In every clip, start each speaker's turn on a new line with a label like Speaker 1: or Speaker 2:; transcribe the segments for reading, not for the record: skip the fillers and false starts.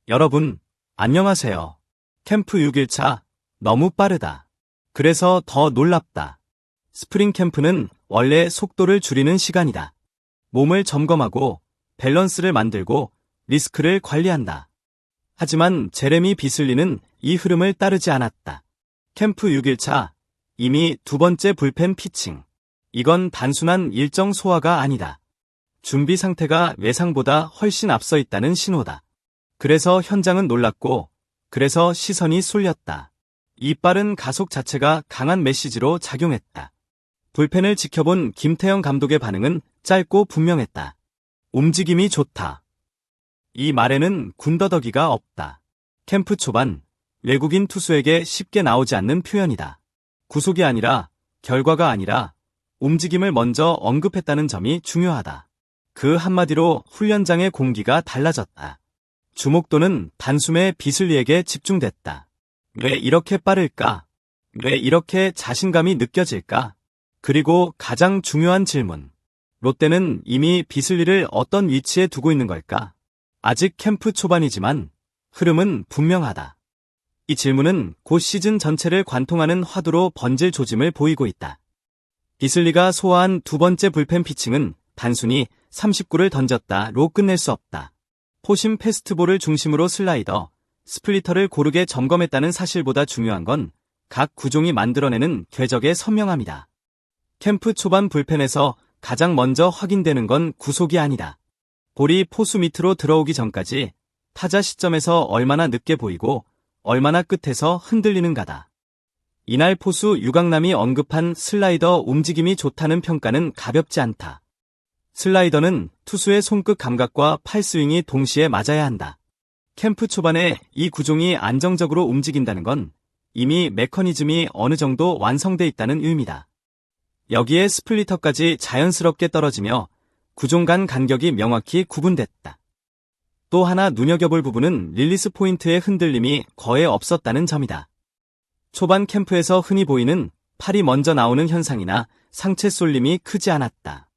Speaker 1: 여러분, 안녕하세요. 캠프 6일차, 너무 빠르다. 그래서 더 놀랍다. 스프링 캠프는 원래 속도를 줄이는 시간이다. 몸을 점검하고, 밸런스를 만들고, 리스크를 관리한다. 하지만 제레미 비슬리는 이 흐름을 따르지 않았다. 캠프 6일차, 이미 두 번째 불펜 피칭. 이건 단순한 일정 소화가 아니다. 준비 상태가 예상보다 훨씬 앞서 있다는 신호다. 그래서 현장은 놀랐고, 그래서 시선이 쏠렸다. 이 빠른 가속 자체가 강한 메시지로 작용했다. 불펜을 지켜본 김태형 감독의 반응은 짧고 분명했다. 움직임이 좋다. 이 말에는 군더더기가 없다. 캠프 초반, 외국인 투수에게 쉽게 나오지 않는 표현이다. 구속이 아니라, 결과가 아니라, 움직임을 먼저 언급했다는 점이 중요하다. 그 한마디로 훈련장의 공기가 달라졌다. 주목도는 단숨에 비슬리에게 집중됐다. 왜 이렇게 빠를까? 왜 이렇게 자신감이 느껴질까? 그리고 가장 중요한 질문. 롯데는 이미 비슬리를 어떤 위치에 두고 있는 걸까? 아직 캠프 초반이지만 흐름은 분명하다. 이 질문은 곧 시즌 전체를 관통하는 화두로 번질 조짐을 보이고 있다. 비슬리가 소화한 두 번째 불펜 피칭은 단순히 39를 던졌다로 끝낼 수 없다. 포심 패스트볼을 중심으로 슬라이더, 스플리터를 고르게 점검했다는 사실보다 중요한 건 각 구종이 만들어내는 궤적의 선명함이다. 캠프 초반 불펜에서 가장 먼저 확인되는 건 구속이 아니다. 볼이 포수 밑으로 들어오기 전까지 타자 시점에서 얼마나 늦게 보이고 얼마나 끝에서 흔들리는가다. 이날 포수 유강남이 언급한 슬라이더 움직임이 좋다는 평가는 가볍지 않다. 슬라이더는 투수의 손끝 감각과 팔스윙이 동시에 맞아야 한다. 캠프 초반에 이 구종이 안정적으로 움직인다는 건 이미 메커니즘이 어느 정도 완성돼 있다는 의미다. 여기에 스플리터까지 자연스럽게 떨어지며 구종 간 간격이 명확히 구분됐다. 또 하나 눈여겨볼 부분은 릴리스 포인트의 흔들림이 거의 없었다는 점이다. 초반 캠프에서 흔히 보이는 팔이 먼저 나오는 현상이나 상체 쏠림이 크지 않았다.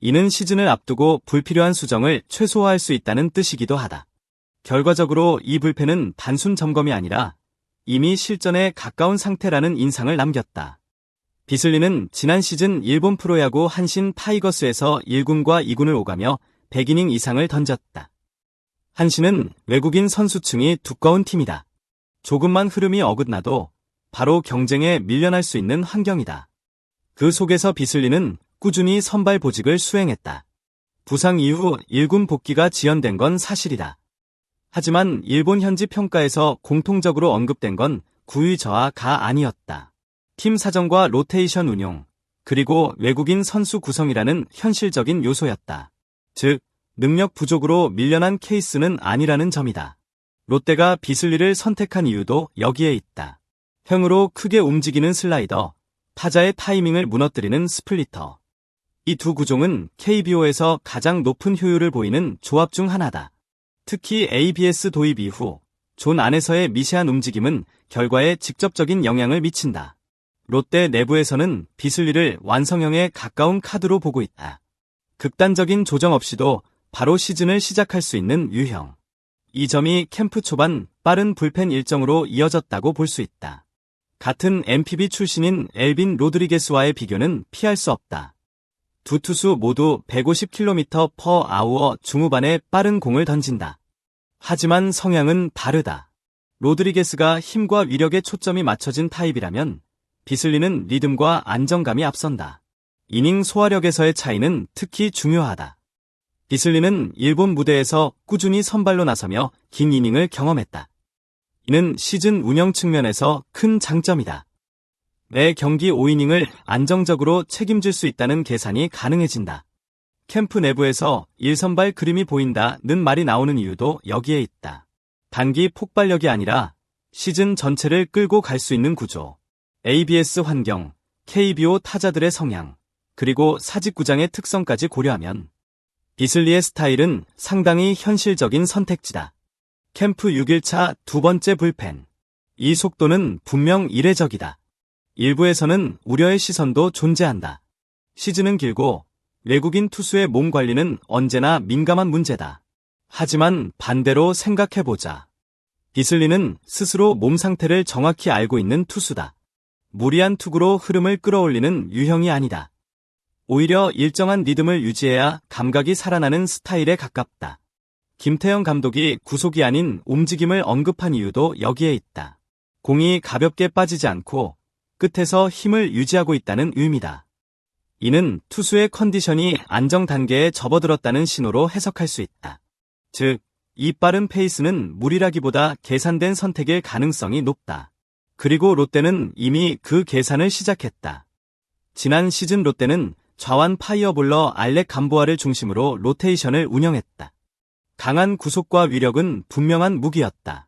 Speaker 1: 이는 시즌을 앞두고 불필요한 수정을 최소화할 수 있다는 뜻이기도 하다. 결과적으로 이 불펜은 단순 점검이 아니라 이미 실전에 가까운 상태라는 인상을 남겼다. 비슬리는 지난 시즌 일본 프로야구 한신 타이거스에서 1군과 2군을 오가며 100이닝 이상을 던졌다. 한신은 외국인 선수층이 두꺼운 팀이다. 조금만 흐름이 어긋나도 바로 경쟁에 밀려날 수 있는 환경이다. 그 속에서 비슬리는 꾸준히 선발 보직을 수행했다. 부상 이후 1군 복귀가 지연된 건 사실이다. 하지만 일본 현지 평가에서 공통적으로 언급된 건 구위 저하가 아니었다. 팀 사정과 로테이션 운용, 그리고 외국인 선수 구성이라는 현실적인 요소였다. 즉, 능력 부족으로 밀려난 케이스는 아니라는 점이다. 롯데가 비슬리를 선택한 이유도 여기에 있다. 형으로 크게 움직이는 슬라이더, 타자의 타이밍을 무너뜨리는 스플리터. 이 두 구종은 KBO에서 가장 높은 효율을 보이는 조합 중 하나다. 특히 ABS 도입 이후 존 안에서의 미세한 움직임은 결과에 직접적인 영향을 미친다. 롯데 내부에서는 비슬리를 완성형에 가까운 카드로 보고 있다. 극단적인 조정 없이도 바로 시즌을 시작할 수 있는 유형. 이 점이 캠프 초반 빠른 불펜 일정으로 이어졌다고 볼 수 있다. 같은 MPB 출신인 엘빈 로드리게스와의 비교는 피할 수 없다. 두 투수 모두 150km/h 중후반에 빠른 공을 던진다. 하지만 성향은 다르다. 로드리게스가 힘과 위력에 초점이 맞춰진 타입이라면 비슬리는 리듬과 안정감이 앞선다. 이닝 소화력에서의 차이는 특히 중요하다. 비슬리는 일본 무대에서 꾸준히 선발로 나서며 긴 이닝을 경험했다. 이는 시즌 운영 측면에서 큰 장점이다. 매 경기 5이닝을 안정적으로 책임질 수 있다는 계산이 가능해진다. 캠프 내부에서 1선발 그림이 보인다는 말이 나오는 이유도 여기에 있다. 단기 폭발력이 아니라 시즌 전체를 끌고 갈 수 있는 구조. ABS 환경, KBO 타자들의 성향, 그리고 사직구장의 특성까지 고려하면 비슬리의 스타일은 상당히 현실적인 선택지다. 캠프 6일차 두 번째 불펜. 이 속도는 분명 이례적이다. 일부에서는 우려의 시선도 존재한다. 시즌은 길고 외국인 투수의 몸 관리는 언제나 민감한 문제다. 하지만 반대로 생각해보자. 비슬리는 스스로 몸 상태를 정확히 알고 있는 투수다. 무리한 투구로 흐름을 끌어올리는 유형이 아니다. 오히려 일정한 리듬을 유지해야 감각이 살아나는 스타일에 가깝다. 김태형 감독이 구속이 아닌 움직임을 언급한 이유도 여기에 있다. 공이 가볍게 빠지지 않고 끝에서 힘을 유지하고 있다는 의미다. 이는 투수의 컨디션이 안정 단계에 접어들었다는 신호로 해석할 수 있다. 즉, 이 빠른 페이스는 무리라기보다 계산된 선택일 가능성이 높다. 그리고 롯데는 이미 그 계산을 시작했다. 지난 시즌 롯데는 좌완 파이어볼러 알렉 감보아를 중심으로 로테이션을 운영했다. 강한 구속과 위력은 분명한 무기였다.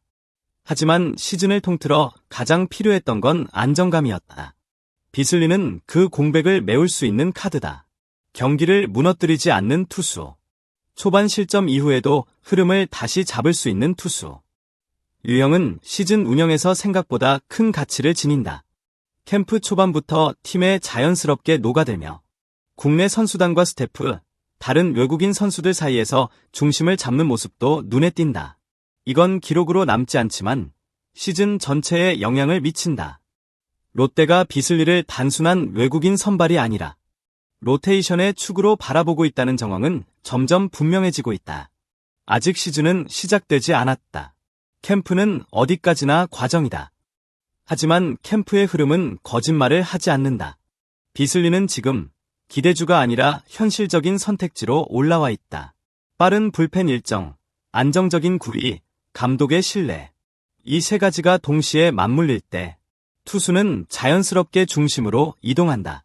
Speaker 1: 하지만 시즌을 통틀어 가장 필요했던 건 안정감이었다. 비슬리는 그 공백을 메울 수 있는 카드다. 경기를 무너뜨리지 않는 투수. 초반 실점 이후에도 흐름을 다시 잡을 수 있는 투수. 유형은 시즌 운영에서 생각보다 큰 가치를 지닌다. 캠프 초반부터 팀에 자연스럽게 녹아들며 국내 선수단과 스태프, 다른 외국인 선수들 사이에서 중심을 잡는 모습도 눈에 띈다. 이건 기록으로 남지 않지만 시즌 전체에 영향을 미친다. 롯데가 비슬리를 단순한 외국인 선발이 아니라 로테이션의 축으로 바라보고 있다는 정황은 점점 분명해지고 있다. 아직 시즌은 시작되지 않았다. 캠프는 어디까지나 과정이다. 하지만 캠프의 흐름은 거짓말을 하지 않는다. 비슬리는 지금 기대주가 아니라 현실적인 선택지로 올라와 있다. 빠른 불펜 일정, 안정적인 구위, 감독의 신뢰. 이 세 가지가 동시에 맞물릴 때 투수는 자연스럽게 중심으로 이동한다.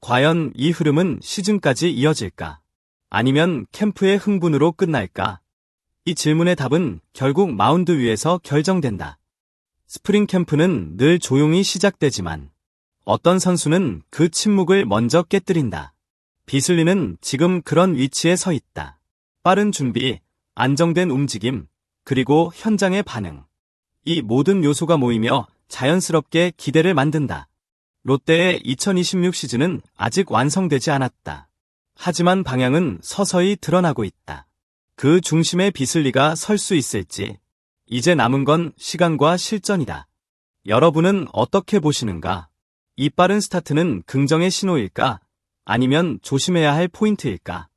Speaker 1: 과연 이 흐름은 시즌까지 이어질까? 아니면 캠프의 흥분으로 끝날까? 이 질문의 답은 결국 마운드 위에서 결정된다. 스프링 캠프는 늘 조용히 시작되지만 어떤 선수는 그 침묵을 먼저 깨뜨린다. 비슬리는 지금 그런 위치에 서 있다. 빠른 준비, 안정된 움직임, 그리고 현장의 반응. 이 모든 요소가 모이며 자연스럽게 기대를 만든다. 롯데의 2026 시즌은 아직 완성되지 않았다. 하지만 방향은 서서히 드러나고 있다. 그 중심에 비슬리가 설 수 있을지, 이제 남은 건 시간과 실전이다. 여러분은 어떻게 보시는가? 이 빠른 스타트는 긍정의 신호일까? 아니면 조심해야 할 포인트일까?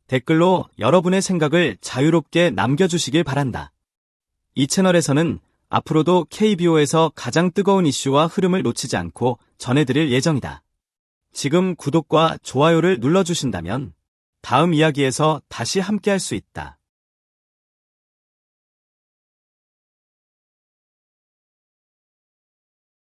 Speaker 1: 댓글로 여러분의 생각을 자유롭게 남겨주시길 바란다. 이 채널에서는 앞으로도 KBO에서 가장 뜨거운 이슈와 흐름을 놓치지 않고 전해드릴 예정이다. 지금 구독과 좋아요를 눌러주신다면 다음 이야기에서 다시 함께할 수 있다.